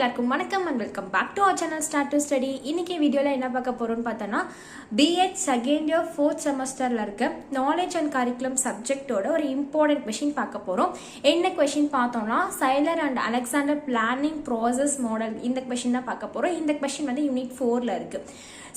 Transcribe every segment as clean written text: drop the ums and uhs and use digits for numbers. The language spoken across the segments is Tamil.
எல்லாருக்கும் வணக்கம் and welcome back to our channel Start to Study. இன்னைக்கு வீடியோல என்ன பார்க்க போறோம்னு பார்த்தோம்னா BH செகண்ட் இயர் 4th செமஸ்டர்ல இருக்க நாலேஜ் அண்ட் கரிக்குலம் சப்ஜெக்ட்டோட ஒரு இம்பார்ட்டன்ட் क्वेश्चन பார்க்க போறோம். என்ன क्वेश्चन பார்த்தோம்னா Sailor and Alexander planning process model இந்த क्वेश्चन தான் பார்க்க போறோம். இந்த क्वेश्चन வந்து யூனிட் 4ல இருக்கு.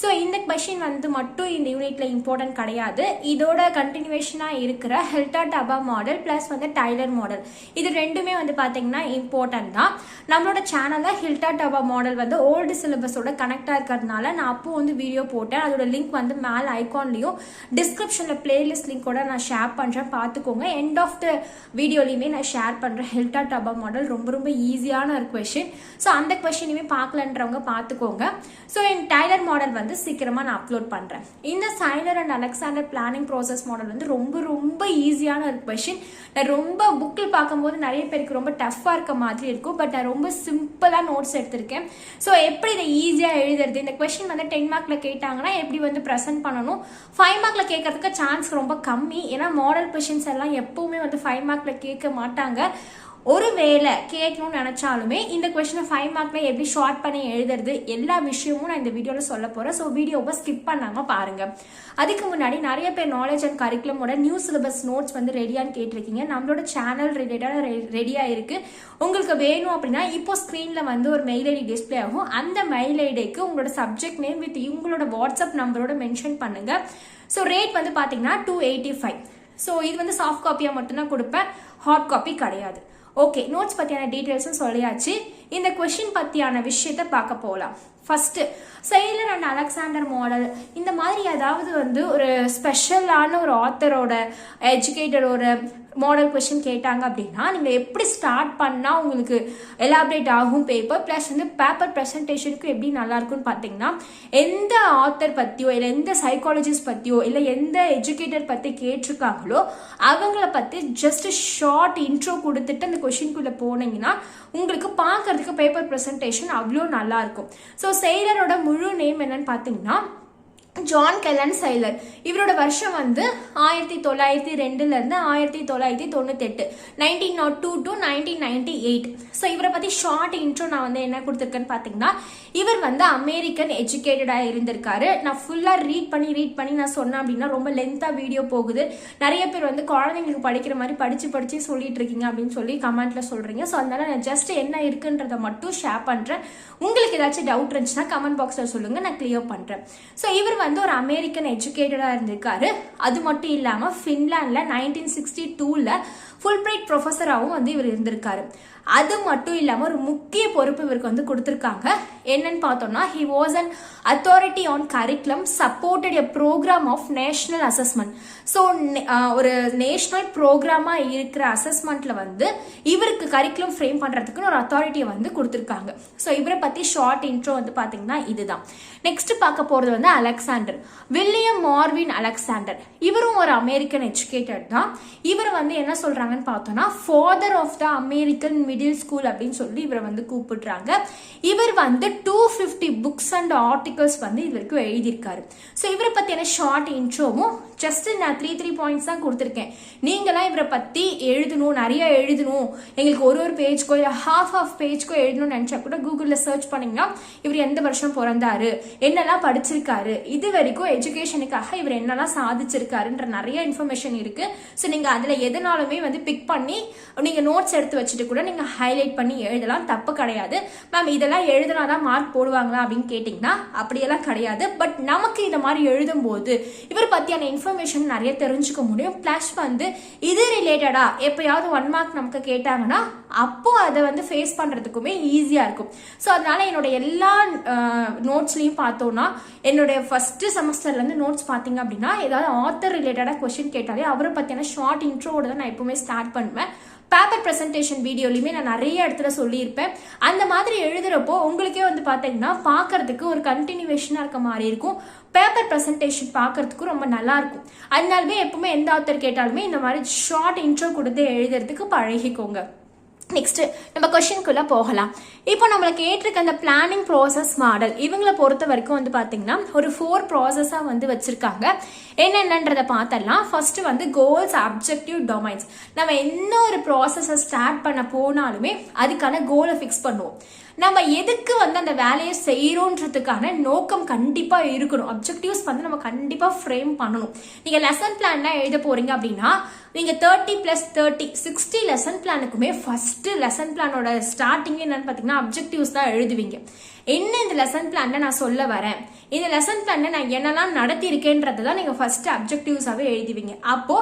ஸோ இந்த क्वेश्चन வந்து மட்டும் இந்த யூனிட்ல இம்பார்ட்டன்ட் கிடையாது. இதோட கண்டினியூவேஷனா இருக்கிற ஹில்டா-டபா மாடல் பிளஸ் வந்து டைலர் மாடல் இது ரெண்டுமே வந்து பாத்தீங்கன்னா இம்பார்ட்டன்ட் தான். நம்மளோட சேனல்ல ஹில்டா-டபா மாடல் வந்து ஓல்டு சிலபஸோட கனெக்டா இருக்கிறதுனால நான் அப்போ வந்து வீடியோ போட்டேன். அதோட லிங்க் வந்து மேல ஐகான்லயும் டிஸ்கிரிப்ஷன்ல பிளேலிஸ்ட் லிங்கோட நான் ஷேர் பண்றேன், பாத்துக்கோங்க. எண்ட் ஆஃப் த வீடியோலயுமே நான் ஷேர் பண்றேன். ஹில்டா-டபா மாடல் ரொம்ப ரொம்ப ஈஸியான ஒரு क्वेश्चन. ஸோ அந்த क्वेश्चனையுமே பார்க்கலன்றவங்க பாத்துக்கோங்க. ஸோ என் டைலர் மாடல் வந்து சீக்கிரமா நான் அப்லோட் பண்றேன். இந்த Sailor and Alexander planning process model வந்து ரொம்ப ரொம்ப ஈஸியான ஒரு क्वेश्चन. நான் ரொம்ப புக்கில் பார்க்கும்போது நிறைய பேருக்கு ரொம்ப டஃப்பா இருக்க மாதிரி இருக்கும். பட் நான் ரொம்ப சிம்பிளா நோட்ஸ் எடுத்திருக்கேன். ஸோ எப்படி இதை ஈஸியா எழுதுறது, இந்த क्वेश्चन வந்து 10 மார்க்ல கேட்டாங்கன்னா எப்படி வந்து ப்ரெசென்ட் பண்ணணும், 5 மார்க்ல கேட்கறதுக்கு சான்ஸ் ரொம்ப கம்மி. ஏன்னா மாடல் क्वेश्चंस எல்லாம் எப்பவுமே வந்து 5 மார்க்ல கேட்க மாட்டாங்க. ஒருவேளை கேட்கணும்னு நினைச்சாலுமே இந்த क्वेश्चन 5 மார்க்ல எப்படி ஷார்ட் பண்ணி எழுதுறது எல்லா விஷயமும் நான் இந்த வீடியோல சொல்ல போறேன். ஸோ வீடியோவை ஸ்கிப் பண்ணாம பாருங்க. அதுக்கு முன்னாடி நிறைய பேர் நாலேஜ் அண்ட் கரிக்குலமோட நியூ சிலபஸ் நோட்ஸ் வந்து ரெடியான்னு கேட்டிருக்கீங்க. நம்மளோட சேனல் ரிலேட்டடா ரெடியா இருக்கு. உங்களுக்கு வேணும் அப்படின்னா இப்போ ஸ்கிரீன்ல வந்து ஒரு மெயில் ஐடி டிஸ்பிளே ஆகும். அந்த மெயில் ஐடிக்கு உங்களோட சப்ஜெக்ட் நேம் வித் உங்களோட வாட்ஸ்அப் நம்பரோட மென்ஷன் பண்ணுங்க. ஸோ ரேட் வந்து பாத்தீங்கன்னா 285. ஸோ இது வந்து சாஃப்ட் காப்பியா மட்டும்தான் கொடுப்பேன், ஹார்ட் காப்பி கிடையாது. ஓகே, நோட்ஸ் பத்தியான டீடைல்ஸும் சொல்லியாச்சு. இந்த क्वेश्चन பத்தியான விஷயத்த பார்க்க போகலாம். First Sailor and Alexander model இந்த மாதிரி ஏதாவது வந்து ஒரு ஸ்பெஷலான ஒரு ஆத்தரோட எஜுகேட்டரோட மாடல் क्वेश्चन கேட்டாங்க அப்படின்னா நீங்க எப்படி ஸ்டார்ட் பண்ணா உங்களுக்கு எலாபரேட் ஆகும் பேப்பர் பிளஸ் வந்து பேப்பர் ப்ரெசன்டேஷனுக்கு எப்படி நல்லா இருக்கும்னு பார்த்தீங்கன்னா எந்த ஆத்தர் பத்தியோ இல்லை எந்த சைக்காலஜிஸ்ட் பத்தியோ இல்லை எந்த எஜுகேட்டர் பத்தி கேட்டிருக்காங்களோ அவங்கள பத்தி ஜஸ்ட் ஷார்ட் இன்ட்ரோ கொடுத்துட்டு அந்த क्वेश्चनக்குள்ள போனீங்கன்னா உங்களுக்கு பார்க்கறதுக்கு பேப்பர் ப்ரெசன்டேஷன் அவ்வளோ நல்லா இருக்கும். ஸோ சைலரோட முழு நேம் என்னன்னு பார்த்தீங்கன்னா ஜான் கெல்லன் சைலர். இவரோட வருஷம் வந்து 1902 இருந்து 1998, 1902 to 1998. ஸோ இவரை பத்தி ஷார்ட் இன்ட்ரோ நான் வந்து என்ன கொடுத்துருக்கேன்னு பார்த்தீங்கன்னா இவர் வந்து அமெரிக்கன் எஜுகேட்டடா இருந்திருக்காரு. நான் ஃபுல்லா ரீட் பண்ணி நான் சொன்னேன் அப்படின்னா ரொம்ப லென்த்தா வீடியோ போகுது. நிறைய பேர் வந்து குழந்தைங்களுக்கு படிக்கிற மாதிரி படிச்சு சொல்லிட்டு இருக்கீங்க அப்படின்னு சொல்லி கமெண்ட்ல சொல்றீங்க. ஸோ அதனால நான் ஜஸ்ட் என்ன இருக்குன்றத மட்டும் ஷேர் பண்றேன். உங்களுக்கு ஏதாச்சும் டவுட் இருந்துச்சுன்னா கமெண்ட் பாக்ஸ்ல சொல்லுங்க, நான் கிளியர் பண்றேன். ஸோ இவர் வந்து ஒரு அமெரிக்கன் எஜுகேட்டடா இருந்திருக்காரு. அது மட்டும் இல்லாம பின்லாண்ட்ல 1962ல ஃபுல் பிரைட் ப்ரொஃபஸராகவும் வந்து இவர் இருந்திருக்காரு. அது மட்டும் இல்லாம ஒரு முக்கிய பொறுப்பு இவருக்கு வந்து கொடுத்திருக்காங்க. என்னன்னு பார்த்தோம்னா he was an authority on curriculum, supported a program of national assessment. So ஒரு நேஷனல் ப்ரோக்ராமா இருக்கிற அசஸ்மெண்ட்ல வந்து இவருக்கு கரிக்குலம் ஃப்ரேம் பண்றதுக்குன்னு ஒரு அத்தாரிட்டியை வந்து கொடுத்திருக்காங்க. ஸோ இவரை பத்தி ஷார்ட் இன்ட்ரோ வந்து பாத்தீங்கன்னா இதுதான். நெக்ஸ்ட் பார்க்க போறது வந்து அலெக்சாண்டர், வில்லியம் மார்வின் அலெக்சாண்டர். இவரும் ஒரு அமெரிக்கன் எஜுகேட்டர் தான். இவர் வந்து என்ன சொல்றாங்கன்னு பார்த்தோம்னா father of the American middle school அப்படின்னு சொல்லி இவரை வந்து கூப்பிடுறாங்க. இவர் வந்து 250 புக்ஸ் அண்ட் ஆர்டிகல்ஸ் வந்து இது வரைக்கும் எழுதியிருக்காரு. ஸோ இவரை பத்தியான ஷார்ட் இன்ட்ரோவும் ஜஸ்ட் நான் 3 பாயிண்ட்ஸ் தான் கொடுத்துருக்கேன். நீங்களாம் இவரை பத்தி எழுதணும், நிறைய எழுதணும், எங்களுக்கு ஒரு பேஜ்க்கோ இல்லை ஹாஃப் பேஜ்க்கோ எழுதணும்னு நினைச்சா கூட கூகுள்ல சர்ச் பண்ணீங்கன்னா இவர் எந்த வருஷம் பிறந்தாரு, என்னெல்லாம் படிச்சிருக்காரு, இது வரைக்கும் எஜுகேஷனுக்காக இவர் என்னெல்லாம் சாதிச்சிருக்காருன்ற நிறைய இன்ஃபர்மேஷன் இருக்கு. ஸோ நீங்க அதுல எதனாலுமே வந்து பிக் பண்ணி நீங்க நோட்ஸ் எடுத்து வச்சுட்டு கூட நீங்க ஹைலைட் பண்ணி எழுதலாம், தப்பு கிடையாது. மேம் இதெல்லாம் எழுதினாதான் மார்க் போடுவாங்களா அப்படின்னு கேட்டீங்கன்னா அப்படியெல்லாம் கிடையாது. பட் நமக்கு இந்த மாதிரி எழுதும் போது இவர் பத்தியான இன்ஃபர்மேஷன் நிறைய தெரிஞ்சுக்க முடியும். பிளஸ் வந்து இது ரிலேட்டடா எப்பயாவது 1 மார்க் நமக்கு கேட்டாங்கன்னா அப்போ அதை வந்து ஃபேஸ் பண்றதுக்குமே ஈஸியா இருக்கும். ஸோ அதனால என்னோட எல்லா நோட்ஸ்லயும் பார்த்தோம்னா என்னுடைய ஃபர்ஸ்ட் செமஸ்டர்ல இருந்து நோட்ஸ் பாத்தீங்க அப்படின்னா ஏதாவது ஆத்தர் ரிலேட்டடா क्वेश्चन கேட்டாலே அவரை பத்தியான ஷார்ட் இன்ட்ரோட தான் நான் எப்பவுமே ஸ்டார்ட் பண்ணுவேன். பேப்பர் ப்ரெசன்டேஷன் வீடியோலையுமே நான் நிறைய இடத்துல சொல்லியிருப்பேன். அந்த மாதிரி எழுதுறப்போ உங்களுக்கே வந்து பார்த்தீங்கன்னா பார்க்கறதுக்கு ஒரு கண்டினியூவேஷனாக இருக்க மாதிரி இருக்கும். பேப்பர் ப்ரெசன்டேஷன் பார்க்கறதுக்கு ரொம்ப நல்லா இருக்கும். அதனாலுமே எப்பவுமே எந்த ஆத்தர் கேட்டாலுமே இந்த மாதிரி ஷார்ட் இன்ட்ரோ கொடுத்து எழுதுறதுக்கு பழகிக்கோங்க. நெக்ஸ்ட் நம்ம क्वेश्चनக்குள்ள போகலாம். இப்போ நம்மள கேட்டிருக்க அந்த பிளானிங் ப்ராசஸ் மாடல் இவங்களை பொறுத்த வரைக்கும் வந்து பாத்தீங்கன்னா ஒரு 4 ப்ராசஸா வந்து வச்சிருக்காங்க. என்னென்னன்றத பார்த்தலாம். ஃபர்ஸ்ட் வந்து கோல்ஸ், அப்ஜெக்டிவ், டொமைன்ஸ். நம்ம என்ன ஒரு ப்ராசஸை ஸ்டார்ட் பண்ண போனாலுமே அதுக்கான கோலை ஃபிக்ஸ் பண்ணுவோம். நம்ம எதுக்கு வந்து அந்த வேலையை செய்யறோன்றதுக்கான நோக்கம் கண்டிப்பா இருக்கணும். அப்ஜெக்டிவ்ஸ் வந்து நம்ம கண்டிப்பா ஃப்ரேம் பண்ணணும். நீங்க லெசன் பிளான்லாம் எழுத போறீங்க அப்படின்னா நீங்க 30+30 60 லெசன் பிளானுக்குமே ஃபர்ஸ்ட் லெசன் பிளானோட ஸ்டார்டிங் என்னன்னு பாத்தீங்கன்னா அப்ஜெக்டிவ்ஸ் தான் எழுதுவீங்க. என்ன இந்த லெசன் பிளான்ல நான் சொல்ல வரேன், இந்த லெசன் பிளான்ல நான் என்னெல்லாம் நடத்தி இருக்கேன்றதை தான் நீங்க ஃபர்ஸ்ட் அப்ஜெக்டிவ்ஸாவே எழுதுவீங்க. அப்போ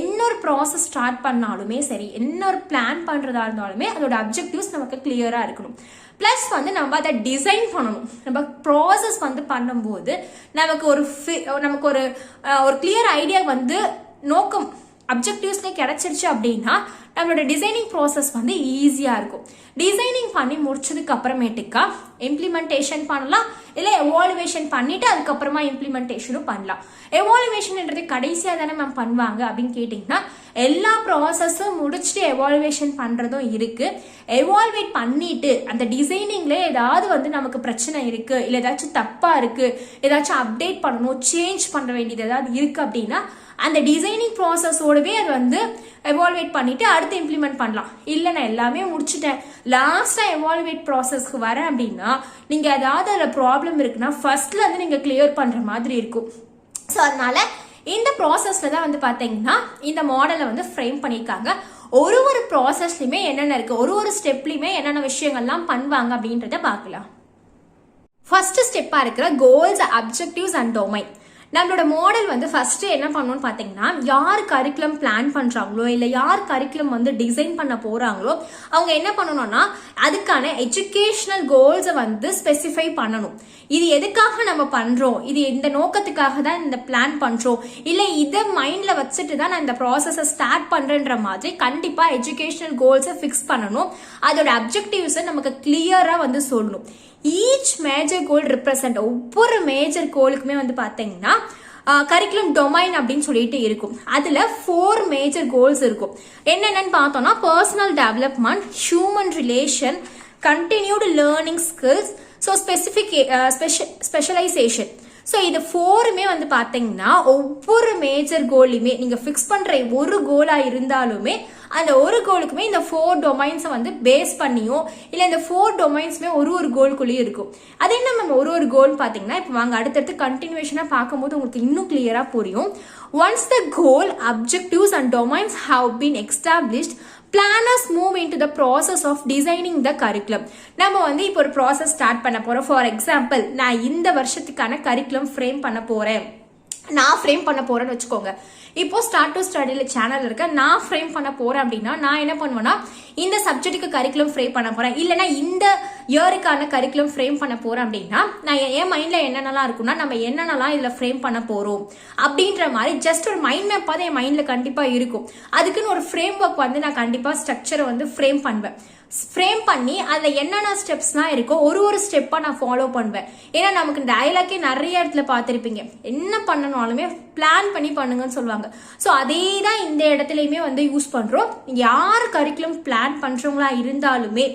இன்னொரு ப்ராசஸ் ஸ்டார்ட் பண்ணாலுமே சரி, இன்னொரு பிளான் பண்றதா இருந்தாலுமே அதோட அப்ஜெக்டிவ்ஸ் நமக்கு கிளியரா இருக்கணும். பிளஸ் வந்து நம்ம அதை டிசைன் பண்ணணும். நம்ம ப்ராசஸ் வந்து பண்ணும்போது நமக்கு ஒரு கிளியர் ஐடியா வந்து நோக்கம் அப்ஜெக்டிவ்ஸ்லேயே கிடைச்சிருச்சு அப்படின்னா நம்மளோட டிசைனிங் ப்ராசஸ் வந்து ஈஸியாக இருக்கும். டிசைனிங் பண்ணி முடிச்சதுக்கு அப்புறமேட்டுக்கா இம்ப்ளிமெண்டேஷன் பண்ணலாம், இல்லை எவாலுவேஷன் பண்ணிட்டு அதுக்கப்புறமா இம்ப்ளிமெண்டேஷனும் பண்ணலாம். எவாலுவேஷன்ன்றது கடைசியாக தானே மேம் பண்ணுவாங்க அப்படின்னு கேட்டிங்கன்னா எல்லா ப்ராசஸும் முடிச்சுட்டு எவாலுவேஷன் பண்ணுறதும் இருக்கு. எவால்வேட் பண்ணிட்டு அந்த டிசைனிங்ல ஏதாவது வந்து நமக்கு பிரச்சனை இருக்கு, இல்லை ஏதாச்சும் தப்பா இருக்கு, ஏதாச்சும் அப்டேட் பண்ணணும், சேஞ்ச் பண்ண வேண்டியது ஏதாவது இருக்கு அப்படின்னா அந்த டிசைனிங் ப்ராசஸோடவே அது வந்து எவால்வேட் பண்ணிட்டு அடுத்து இம்ப்ளிமெண்ட் பண்ணலாம். இல்லை நான் எல்லாமே முடிச்சுட்டேன் லாஸ்டா எவால்வேட் ப்ராசஸ்க்கு வரேன் அப்படின்னா நீங்க ஏதாவது அதில் ப்ராப்ளம் இருக்குன்னா ஃபர்ஸ்ட்ல இருந்து நீங்க கிளியர் பண்ற மாதிரி இருக்கும். ஸோ அதனால இந்த ப்ராசஸ்ல தான் வந்து பாத்தீங்கன்னா இந்த மாடலை வந்து ஃப்ரேம் பண்ணியிருக்காங்க. ஒரு ப்ராசஸ்லயுமே என்னென்ன இருக்கு, ஒரு ஸ்டெப்லயுமே என்னென்ன விஷயங்கள்லாம் பண்ணுவாங்க அப்படின்றத பார்க்கலாம். ஃபர்ஸ்ட் ஸ்டெப்பா இருக்கிற கோல்ஸ், அப்ஜெக்டிவ்ஸ் அண்ட் டொமைன். நம்மளோட மாடல் வந்து ஃபர்ஸ்ட் என்ன பண்ணணும்னு பார்த்தீங்கன்னா யார் கரிக்குலம் பிளான் பண்றாங்களோ இல்லை யார் கரிக்குலம் வந்து டிசைன் பண்ண போறாங்களோ அவங்க என்ன பண்ணணும்னா அதுக்கான எஜுகேஷனல் கோல்ஸை வந்து ஸ்பெசிஃபை பண்ணணும். இது எதுக்காக நம்ம பண்றோம், இது இந்த நோக்கத்துக்காக தான் இந்த பிளான் பண்றோம், இல்லை இதை மைண்ட்ல வச்சுட்டு தான் நான் இந்த ப்ராசஸை ஸ்டார்ட் பண்றேன்ற மாதிரி கண்டிப்பா எஜுகேஷனல் கோல்ஸை ஃபிக்ஸ் பண்ணணும். அதோட அப்ஜெக்டிவ்ஸை நமக்கு கிளியரா வந்து சொல்லணும். ஈச் மேஜர் கோல் ரிப்ரசன்ட், ஒவ்வொரு மேஜர் கோலுக்குமே வந்து பாத்தீங்கன்னா கரிக்குலம் டொமைன் அப்படின்னு சொல்லிட்டு இருக்கும். அதுல 4 மேஜர் கோல்ஸ் இருக்கும். என்னென்னு பார்த்தோம்னா personal development, human relation, continued learning skills, so specialization. So இது 4மே வந்து பார்த்தீங்கன்னா ஒவ்வொரு மேஜர் கோல்லையுமே நீங்கள் ஃபிக்ஸ் பண்ணுற ஒரு கோலாக இருந்தாலுமே அந்த ஒரு கோலுக்குமே இந்த 4 டொமைன்ஸை வந்து பேஸ் பண்ணியோ இல்லை இந்த 4 டொமைன்ஸுமே ஒரு கோலுக்குள்ளேயும் இருக்கும். அது என்ன நம்ம ஒரு கோல் பார்த்தீங்கன்னா இப்போ வாங்க அடுத்தடுத்து கண்டினியூஷனாக பார்க்கும்போது உங்களுக்கு இன்னும் கிளியராக புரியும். Once the goal, objectives and domains have been established, planners move into the process of designing the curriculum. நம்ம வந்து இப்போ ஒரு ப்ராசஸ் ஸ்டார்ட் பண்ண போறோம். ஃபார் எக்ஸாம்பிள் நான் இந்த வருஷத்துக்கான கரிக்குலம் ஃப்ரேம் பண்ண போறேன், நான் ஃப்ரேம் பண்ண போறேன்னு வச்சுக்கோங்க. இப்போ ஸ்டார்ட் டு ஸ்டடியில் சேனல் இருக்க நான் ஃப்ரேம் பண்ண போறேன் அப்படின்னா நான் என்ன பண்ணுவேன்னா இந்த சப்ஜெக்ட்டுக்கு கரிக்குலம் ஃப்ரேம் பண்ண போறேன், இல்லைன்னா இந்த இயருக்கான கரிக்குலம் ஃப்ரேம் பண்ண போறேன் அப்படின்னா நான் என் மைண்ட்ல என்னென்னலாம் இருக்குன்னா நம்ம என்னென்னலாம் இதுல ஃப்ரேம் பண்ண போறோம் அப்படின்ற மாதிரி ஜஸ்ட் ஒரு மைண்ட் மேப் தான் என் மைண்ட்ல கண்டிப்பா இருக்கும். அதுக்குன்னு ஒரு ஃப்ரேம் ஒர்க் வந்து நான் கண்டிப்பா ஸ்ட்ரக்சரை வந்து ஃப்ரேம் பண்ணுவேன். ஃப்ரேம் பண்ணி அதில் என்னென்ன ஸ்டெப்ஸ்லாம் இருக்கோ ஒரு ஸ்டெப்பாக நான் ஃபாலோ பண்ணுவேன். ஏன்னா நமக்கு டயலாக்கே நிறைய இடத்துல பார்த்துருப்பீங்க, என்ன பண்ணனாலுமே பிளான் பண்ணி பண்ணுங்கன்னு சொல்லுவாங்க. ஸோ அதே தான் இந்த இடத்துலையுமே வந்து யூஸ் பண்ணுறோம். யார் கரிக்குலம் பிளான் பண்ணுறவங்களா இருந்தாலுமே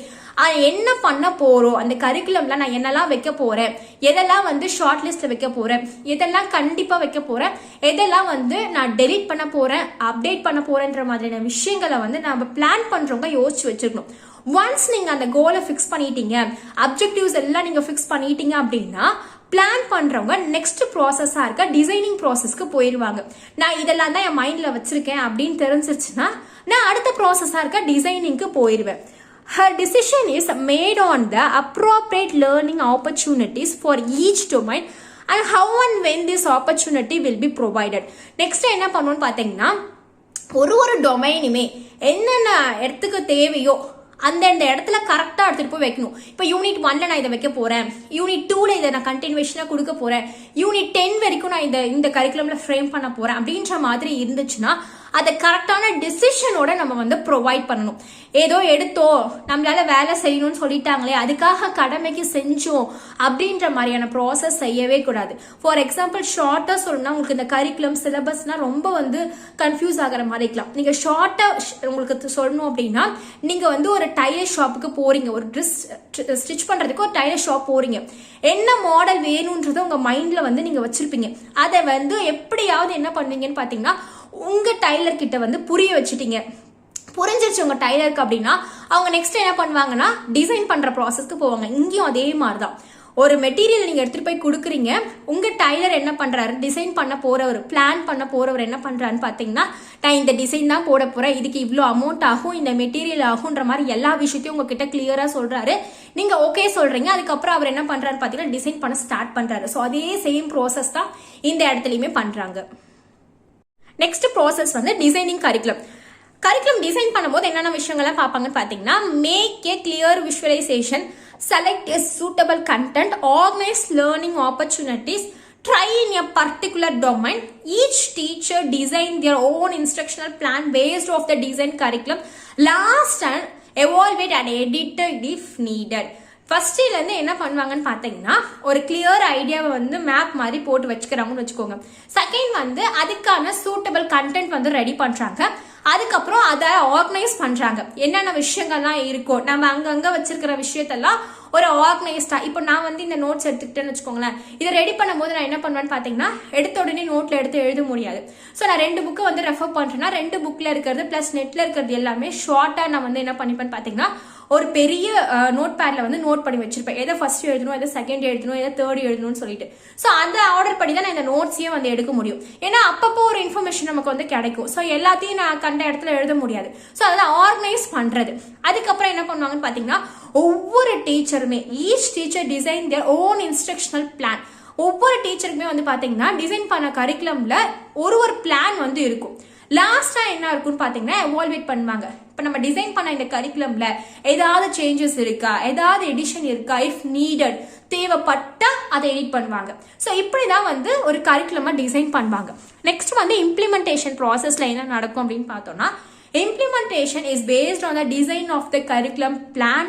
என்ன பண்ண போறோம், அந்த கரிக்குலம்ல நான் என்னெல்லாம் வைக்க போறேன், எதெல்லாம் வந்து ஷார்ட் லிஸ்ட்ல வைக்க போறேன், எதெல்லாம் கண்டிப்பா வைக்க போறேன், எதெல்லாம் வந்து நான் டெலீட் பண்ண போறேன், அப்டேட் பண்ண போறேன்ற மாதிரியான விஷயங்களை வந்து நம்ம பிளான் பண்றவங்க யோசிச்சு வச்சிருக்கணும். ஒன்ஸ் நீங்க அந்த கோலை ஃபிக்ஸ் பண்ணிட்டீங்க, அப்ஜெக்டிவ்ஸ் எல்லாம் நீங்க ஃபிக்ஸ் பண்ணிட்டீங்க அப்படின்னா பிளான் பண்றவங்க நெக்ஸ்ட் ப்ராசஸா இருக்க டிசைனிங் ப்ராசஸ்க்கு போயிடுவாங்க. நான் இதெல்லாம் தான் என் மைண்ட்ல வச்சிருக்கேன் அப்படின்னு தெரிஞ்சிருச்சுன்னா நான் அடுத்த ப்ராசஸா இருக்க டிசைனிங்க்கு போயிடுவேன். Her decision is made on the appropriate learning opportunities for each domain and how and when this opportunity will be provided. Next என்ன பண்ணுவோம்னு பார்த்தீங்கன்னா ஒரு டொமைனுமே என்னென்ன இடத்துக்கு தேவையோ அந்த இடத்துல கரெக்டாக எடுத்துகிட்டு போய் வைக்கணும். இப்போ யூனிட் 1ல நான் இதை வைக்க போகிறேன், யூனிட் 2ல இதை நான் கண்டினியூஷனாக கொடுக்க போகிறேன், யூனிட் 10 வரைக்கும் நான் இந்த கரிக்குலமில் ஃப்ரேம் பண்ண போகிறேன் அப்படின்ற மாதிரி இருந்துச்சுன்னா அதை கரெக்டான டிசிஷனோட நம்ம வந்து ப்ரொவைட் பண்ணணும். ஏதோ எடுத்தோம் நம்மளால வேலை செய்யணும்னு சொல்லிட்டாங்களே அதுக்காக கடமைக்கு செஞ்சோம் அப்படின்ற மாதிரியான ப்ராசஸ் செய்யவே கூடாது. ஃபார் எக்ஸாம்பிள் ஷார்ட்டா சொல்லணும்னா உங்களுக்கு இந்த கரிக்குலம் சிலபஸ்னா ரொம்ப வந்து கன்ஃபியூஸ் ஆகிற மாதிரி இருக்கலாம். நீங்க ஷார்ட்டா உங்களுக்கு சொல்லணும் அப்படின்னா நீங்க வந்து ஒரு டைலர் ஷாப்புக்கு போறீங்க, ஒரு ட்ரெஸ் ஸ்டிச் பண்றதுக்கு ஒரு டைலர் ஷாப் போறீங்க. என்ன மாடல் வேணும்ன்றதை உங்க மைண்ட்ல வந்து நீங்க வச்சிருப்பீங்க. அதை வந்து எப்படியாவது என்ன பண்ணுவீங்கன்னு பாத்தீங்கன்னா உங்க டைலர் கிட்ட வந்து புரிய வச்சுட்டீங்க. புரிஞ்சிருச்சு உங்க டைலருக்கு அப்படின்னா அவங்க நெக்ஸ்ட் என்ன பண்ணுவாங்கன்னா டிசைன் பண்ற ப்ராசஸ்க்கு போவாங்க. இங்கேயும் அதே மாதிரிதான். ஒரு மெட்டீரியல் நீங்க எடுத்துட்டு போய் கொடுக்குறீங்க, உங்க டைலர் என்ன பண்றாரு, டிசைன் பண்ண போறவர், பிளான் பண்ண போறவர் என்ன பண்றாருன்னு பாத்தீங்கன்னா, நான் இந்த டிசைன் தான் போட போறேன், இதுக்கு இவ்வளோ அமௌண்ட் ஆகும், இந்த மெட்டீரியல் ஆகும்ன்ற மாதிரி எல்லா விஷயத்தையும் உங்ககிட்ட கிளியரா சொல்றாரு. நீங்க ஓகே சொல்றீங்க. அதுக்கப்புறம் அவர் என்ன பண்றாரு பாத்தீங்கன்னா டிசைன் பண்ண ஸ்டார்ட் பண்றாரு. ஸோ அதே சேம் ப்ராசஸ் தான் இந்த இடத்துலயுமே பண்றாங்க. நெக்ஸ்ட் ப்ராசஸ் வந்து டிசைனிங் கரிக்குலம். கரிக்குலம் டிசைன் பண்ணும்போது என்னென்ன விஷயங்கள்லாம் பார்ப்பாங்கன்னு பார்த்தீங்கன்னா, make a clear visualization, select a suitable content, organize learning opportunities, try in a particular domain. Each teacher design their own instructional plan based off the design curriculum. Last and evaluate and edit if needed. ஃபர்ஸ்ட்ல இருந்து என்ன பண்ணுவாங்கன்னு பாத்தீங்கன்னா, ஒரு கிளியர் ஐடியாவை வந்து மேப் மாதிரி போட்டு வச்சுக்கிறாங்கன்னு வச்சுக்கோங்க. செகண்ட் வந்து அதுக்கான சூட்டபிள் கண்டென்ட் வந்து ரெடி பண்றாங்க. அதுக்கப்புறம் அதை ஆர்கனைஸ் பண்றாங்க. என்னென்ன விஷயங்கள்லாம் இருக்கும், நம்ம அங்கங்க வச்சிருக்கிற விஷயத்தெல்லாம் ஒரு ஆர்கனைஸ்டா, இப்போ நான் வந்து இந்த நோட்ஸ் எடுத்துக்கிட்டேன்னு வச்சுக்கோங்களேன். இதை ரெடி பண்ணும்போது நான் என்ன பண்ணுவேன்னு பாத்தீங்கன்னா, எடுத்த உடனே நோட்ல எடுத்து எழுத முடியாது. ஸோ நான் 2 புக்கை வந்து ரெஃபர் பண்றேன்னா 2 புக்ல இருக்கிறது பிளஸ் நெட்ல இருக்கிறது எல்லாமே ஷார்ட்டா நான் வந்து என்ன பண்ணிப்பேன்னு பாத்தீங்கன்னா, ஒரு பெரிய நோட் பேட்ல வந்து நோட் பண்ணி வச்சிருப்பேன். எதை ஃபர்ஸ்ட் எழுதணும், எதை செகண்ட் எழுதணும், எதை தேர்ட் எழுதணும்னு சொல்லிட்டு. ஸோ அந்த ஆர்டர் படி தான் நான் இந்த நோட்ஸையும் வந்து எடுக்க முடியும். ஏன்னா அப்பப்போ ஒரு இன்ஃபர்மேஷன் நமக்கு வந்து கிடைக்கும். ஸோ எல்லாத்தையும் நான் கண்ட இடத்துல எழுத முடியாது. ஸோ அதெல்லாம் ஆர்கனைஸ் பண்றது. அதுக்கப்புறம் என்ன பண்ணுவாங்கன்னு பாத்தீங்கன்னா, ஒவ்வொரு டீச்சருமே each teacher design their own instructional plan. ஒவ்வொரு டீச்சருக்குமே வந்து பாத்தீங்கன்னா டிசைன் பண்ண கரிக்குலம்ல ஒரு பிளான் வந்து இருக்கும். லாஸ்டா என்ன இருக்குன்னு பாத்தீங்கன்னா எவால்வேட் பண்ணுவாங்க. இப்ப நம்ம டிசைன் பண்ண இந்த கரிக்குலம்ல ஏதாவது சேஞ்சஸ் இருக்கா, ஏதாவது எடிஷன் இருக்கா, இஃப் நீடட் தேவைப்பட்டா அதை எடிட் பண்ணுவாங்க. ஸோ இப்படிதான் வந்து ஒரு கரிக்குலமா டிசைன் பண்ணுவாங்க. நெக்ஸ்ட் வந்து இம்ப்ளிமெண்டேஷன் ப்ராசஸ்ல என்ன நடக்கும் அப்படின்னு பார்த்தோம்னா, implementation is based on the design of the curriculum plan,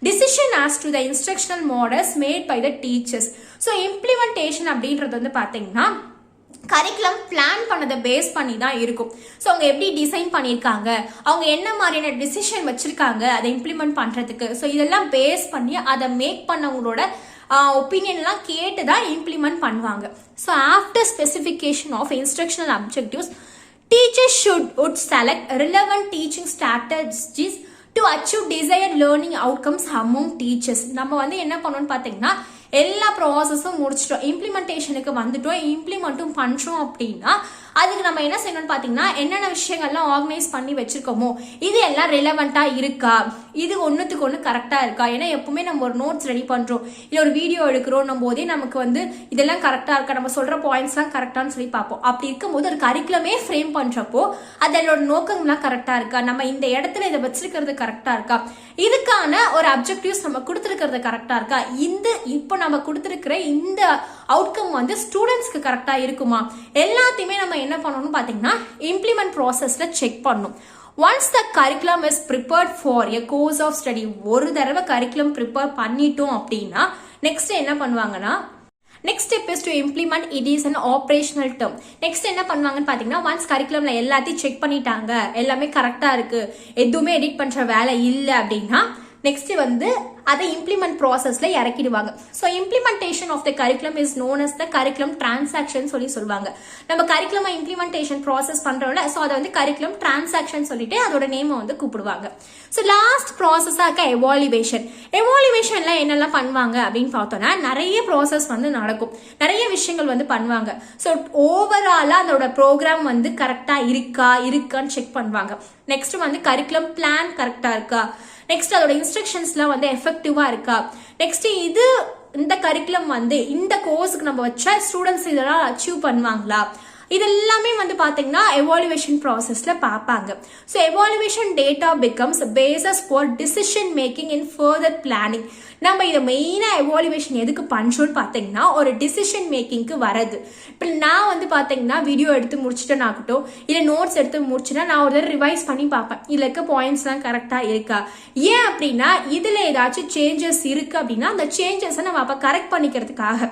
decision as to the instructional models made by the teachers. So implementation அப்படின்றது வந்து பாத்தீங்கன்னா கரிக்குலம் பிளான் பண்ணதை பேஸ் பண்ணி தான் இருக்கும். ஸோ அவங்க எப்படி டிசைன் பண்ணியிருக்காங்க, அவங்க என்ன மாதிரியான டிசிஷன் வச்சிருக்காங்க அதை இம்ப்ளிமெண்ட் பண்றதுக்கு, ஸோ இதெல்லாம் பேஸ் பண்ணி அதை மேக் பண்ணவங்களோட ஒப்பீனியன்லாம் கேட்டு தான் இம்ப்ளிமெண்ட் பண்ணுவாங்க. So after specification of instructional objectives, teachers would select relevant teaching strategies to achieve desired learning outcomes among teachers. நம்ம வந்து என்ன பண்ணோம்னு பாத்தீங்கன்னா, எல்லா ப்ராசஸும் முடிச்சிட்டோம், இம்ப்ளிமெண்டேஷனுக்கு வந்துட்டோம், இம்ப்ளிமெண்ட்டும் பண்றோம் அப்படின்னா அதுக்கு நம்ம என்ன செய்யணும்னு பாத்தீங்கன்னா, என்னென்ன விஷயங்கள்லாம் ஆர்கனைஸ் பண்ணி வச்சிருக்கோமோ இது எல்லாம் ரெலவெண்டா இருக்கா, இது ஒன்னுத்துக்கு ஒண்ணு கரெக்டா இருக்கா. ஏன்னா எப்பவுமே நம்ம ஒரு நோட்ஸ் ரெடி பண்றோம், இல்ல ஒரு வீடியோ எடுக்கிறோம் போதே நமக்கு வந்து இதெல்லாம் கரெக்டா இருக்கா, நம்ம சொல்ற பாயிண்ட்ஸ் எல்லாம் கரெக்டான்னு சொல்லி பார்ப்போம். அப்படி இருக்கும்போது ஒரு கரிக்குலமே ஃப்ரேம் பண்றப்போ அதோட நோக்கங்கள்லாம் கரெக்டா இருக்கா, நம்ம இந்த இடத்துல இதை வச்சிருக்கிறது கரெக்டா இருக்கா, இதுக்கான ஒரு அப்ஜெக்டிவ்ஸ் நம்ம கொடுத்துருக்கிறது கரெக்டா இருக்கா, இப்போ நம்ம கொடுத்துருக்கிற இந்த அவுட்கம் வந்து ஸ்டூடெண்ட்ஸ்க்கு கரெக்டா இருக்குமா, எல்லாத்தையுமே நம்ம என்ன பண்ணணும்னு பாத்தீங்கன்னா இம்ப்ளிமெண்ட் ப்ராசஸ்ல செக் பண்ணணும். Once the curriculum is prepared for a course of study, ஒரு தடவை கரிக்குலம் ப்ரிப்பேர் பண்ணிட்டோம் அப்படின்னா நெக்ஸ்ட் என்ன பண்ணுவாங்கன்னா, next step is to implement it is an operational term. Next என்ன பண்ணுவாங்கன்னு பாத்தீங்கன்னா, ஒன்ஸ் கரிக்குலம்ல எல்லாத்தையும் செக் பண்ணிட்டாங்க, எல்லாமே கரெக்டா இருக்கு, எதுவுமே எடிட் பண்ற வேலை இல்லை அப்படின்னா நெக்ஸ்ட் வந்து அதை இம்ப்ளிமெண்ட் ப்ராசஸ்ல இறக்கிடுவாங்க. So implementation of the curriculum is known as the curriculum transaction சொல்லுவாங்க. நம்ம கரிக்குலமா இம்ப்ளிமெண்டேஷன் ப்ராசஸ் பண்றோம்ல, ஸோ அதை வந்து கரிக்குலம் டிரான்சாக்ஷன் சொல்லிட்டு அதோட நேமை வந்து கூப்பிடுவாங்க. ஸோ லாஸ்ட் ப்ராசஸா இருக்க எவாலுவேஷன். எவாலுவேஷன்ல என்னெல்லாம் பண்ணுவாங்க அப்படின்னு பார்த்தோம்னா, நிறைய ப்ராசஸ் வந்து நடக்கும், நிறைய விஷயங்கள் வந்து பண்ணுவாங்க. ஸோ ஓவராலா அதோட ப்ரோக்ராம் வந்து கரெக்டா இருக்கான்னு செக் பண்ணுவாங்க. நெக்ஸ்ட் வந்து கரிக்குலம் பிளான் கரெக்டா இருக்கா, நெக்ஸ்ட் அதோட இன்ஸ்ட்ரக்ஷன்ஸ்லாம் வந்து எஃபெக்டிவா இருக்கா, நெக்ஸ்ட் இந்த கரிக்குலம் வந்து இந்த கோர்ஸுக்கு நம்ம வச்சா ஸ்டூடெண்ட்ஸ் இதெல்லாம் அச்சீவ் பண்ணுவாங்களா, இதெல்லாமே வந்து பாத்தீங்கன்னா எவாலுவேஷன் ப்ராசஸ்ல பார்ப்பாங்க. So evaluation data becomes basis for decision making in further planning. நம்ம இதை மெயினா எவாலுவேஷன் எதுக்கு பண்றோம்னு பாத்தீங்கன்னா, ஒரு டிசிஷன் மேக்கிங்க்கு வரது. இப்போ நான் வந்து பாத்தீங்கன்னா வீடியோ எடுத்து முடிச்சுட்டேன் ஆகட்டும், இல்ல நோட்ஸ் எடுத்து முடிச்சுட்டா நான் ஒரு தடவை ரிவைஸ் பண்ணி பார்ப்பேன், இதுல இருக்க பாயிண்ட்ஸ் எல்லாம் கரெக்டா இருக்கா. ஏன் அப்படின்னா இதுல ஏதாச்சும் சேஞ்சஸ் இருக்கு அப்படின்னா அந்த சேஞ்சஸை நம்ம அப்ப கரெக்ட் பண்ணிக்கிறதுக்காக.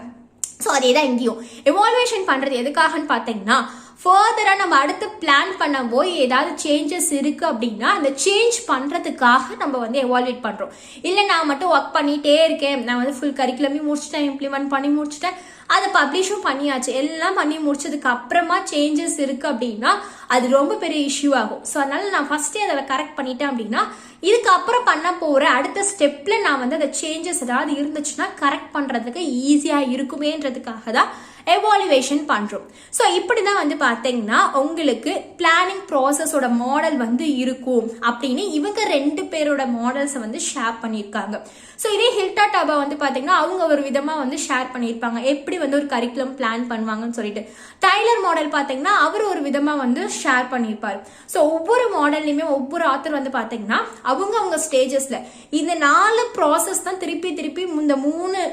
ஸோ அதே தான் இங்கேயும் எவாலுவேஷன் பண்றது எதுக்காகன்னு பாத்தீங்கன்னா, ஃபர்தரா நம்ம அடுத்து பிளான் பண்ண போய் ஏதாவது சேஞ்சஸ் இருக்கு அப்படின்னா அந்த சேஞ்ச் பண்றதுக்காக நம்ம வந்து எவாலுவேட் பண்றோம். இல்ல நான் மட்டும் ஒர்க் பண்ணிட்டே இருக்கேன், நான் வந்து ஃபுல் கரிக்குலமே முடிச்சுட்டேன், இம்ப்ளிமெண்ட் பண்ணி முடிச்சுட்டேன், அதை பப்ளிஷும் பண்ணியாச்சு. எல்லாம் பண்ணி முடிச்சதுக்கு அப்புறமா சேஞ்சஸ் இருக்கு அப்படின்னா அது ரொம்ப பெரிய இஷ்யூ ஆகும். ஸோ அதனால நான் ஃபர்ஸ்டே அதை கரெக்ட் பண்ணிட்டேன் அப்படின்னா இதுக்கப்புறம் பண்ண போற அடுத்த ஸ்டெப்ல நான் வந்து அந்த சேஞ்சஸ் ஏதாவது இருந்துச்சுன்னா கரெக்ட் பண்றதுக்கு ஈஸியா இருக்குமேன்றதுக்காக தான் எவாலுவேஷன் பண்றோம். ஸோ இப்படிதான் வந்து பாத்தீங்கன்னா உங்களுக்கு பிளானிங் ப்ராசஸோட மாடல் வந்து இருக்கும் அப்படின்னு இவங்க 2 பேரோட மாடல்ஸை வந்து ஷேர் பண்ணியிருக்காங்க. ஸோ இதே ஹில்டா டாபா வந்து பாத்தீங்கன்னா அவங்க ஒரு விதமா வந்து ஷேர் பண்ணியிருப்பாங்க எப்படி வந்து ஒரு கரிக்குலம் பிளான் பண்ணுவாங்கன்னு சொல்லிட்டு. டைலர் மாடல் பாத்தீங்கன்னா அவர் ஒரு விதமா வந்து ஷேர் பண்ணியிருப்பாரு. ஸோ ஒவ்வொரு மாடல்லையுமே ஒவ்வொரு ஆத்தர் வந்து பாத்தீங்கன்னா அவங்க ஸ்டேஜஸ்ல இந்த 4 ப்ராசஸ் தான் திருப்பி இந்த 3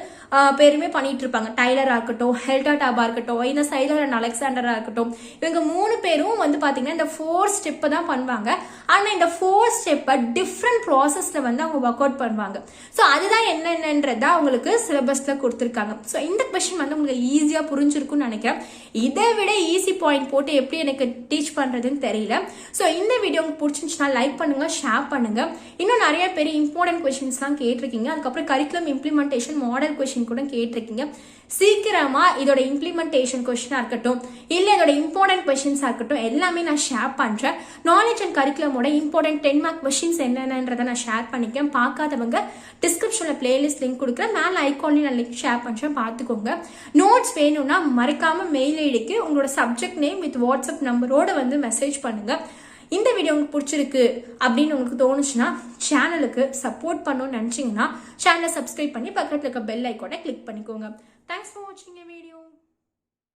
பேருமே பண்ணிட்டு இருப்பாங்க. டைலரா இருக்கட்டும், ஹெல்டா டாபா இருக்கட்டும், இந்த சைலர் அண்ட் அலெக்சாண்டரா இருக்கட்டும், இவங்க 3 பேரும் வந்து பாத்தீங்கன்னா இந்த 4 ஸ்டெப் தான் பண்ணுவாங்க. ஆனா இந்த 4 ஸ்டெப்பை டிஃப்ரெண்ட் ப்ராசஸ்ல வந்து அவங்க ஒர்க் அவுட் பண்ணுவாங்க. ஸோ அதுதான் என்னென்னன்றதா அவங்களுக்கு சிலபஸ்ல கொடுத்துருக்காங்க. ஸோ இந்த கொஸ்டின் வந்து உங்களுக்கு ஈஸியா புரிஞ்சிருக்கும்னு நினைக்கிறேன். இதை விட ஈஸி பாயிண்ட் போட்டு எப்படி எனக்கு டீச் பண்றதுன்னு தெரியல. ஸோ இந்த வீடியோ உங்களுக்கு பிடிச்சிருந்துச்சுன்னா லைக் பண்ணுங்க, ஷேர் பண்ணுங்க. இன்னும் நிறைய பேர் இம்பார்ட்டன்ட் கொஸ்டின்ஸ் தான் கேட்டிருக்கீங்க. அதுக்கப்புறம் கரிக்குலம் இம்ப்ளிமெண்டேஷன் மாடல் கொஸ்டின் கூட கேட்டிருக்கீங்க. சீக்கிரமா இதோட இம்ப்ளிமெண்டேஷன் கொஸ்டினா இருக்கட்டும் இல்ல இதோட இம்பார்ட்டன்ட் கொஸ்டின்ஸா இருக்கட்டும் எல்லாமே நான் ஷேர் பண்றேன். நாலேஜ் அண்ட் கரிக்குலமோட இம்பார்ட்டன்ட் 10 மார்க் கொஸ்டின்ஸ் என்னென்னன்றதை நான் ஷேர் பண்ணிக்கிறேன். பார்க்காதவங்க டிஸ்கிரிப்ஷன்ல பிளேலிஸ்ட் லிங்க் கொடுக்குறேன். மேல ஐகான்லயும் நான் லிங்க் ஷேர் பண்றேன், பார்த்துக்கோங்க. நோட்ஸ் வேணும்னா மறக்காம மெயில் ஐடிக்கு உங்களோட சப்ஜெக்ட் நேம் வித் வாட்ஸ்அப் நம்பரோட வந்து மெசேஜ் பண்ணுங்க. இந்த வீடியோ உங்களுக்கு பிடிச்சிருக்கு அப்படின்னு உங்களுக்கு தோணுச்சுன்னா சேனலுக்கு சப்போர்ட் பண்ணணும்னு நினைச்சீங்கன்னா சேனலை சப்ஸ்கிரைப் பண்ணி பக்கத்தில் இருக்க பெல் ஐக்கானை கிளிக் பண்ணிக்கோங்க. தேங்க்ஸ் ஃபார் வாட்சிங் எ வீடியோ.